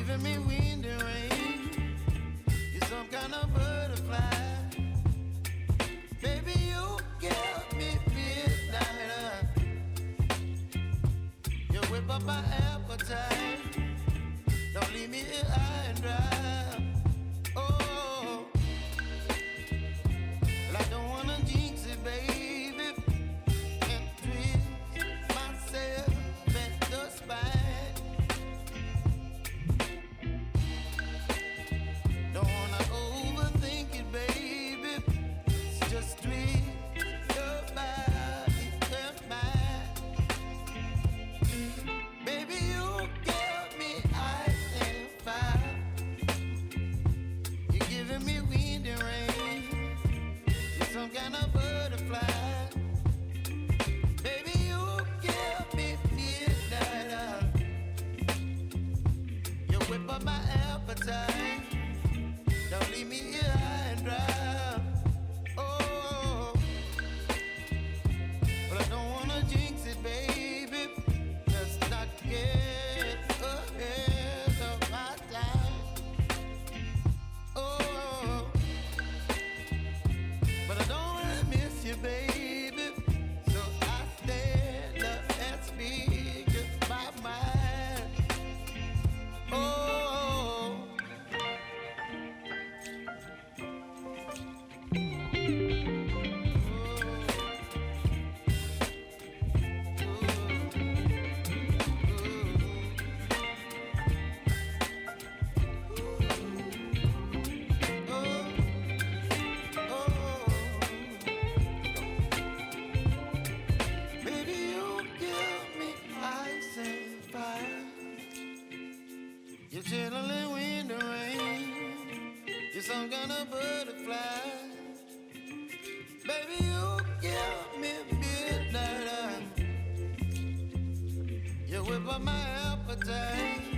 giving me wind and rain. You're some kind of butterfly. Baby, you give me midnight. You whip up my appetite. Don't leave me here high and dry. Oh, well, I don't wanna jinx it, baby, and twist myself at the spine. Don't wanna overthink it, baby. It's just twist your body and mine. Baby, you give me ice and fire. You're giving me wind and rain. You're some kind of butterfly. Baby, you give me midnight. You whip up my appetite. Don't leave me here high and dry. Oh, but I don't wanna jinx it, baby. Let's not get ahead of my time. Oh, but I don't wanna miss you, baby. So I stand up and speak just my mind. Oh. Baby, you give me ice and fire. You're chilling wind and rain. You're some kind of butterfly. Baby, you give me midnight. You whip up my appetite.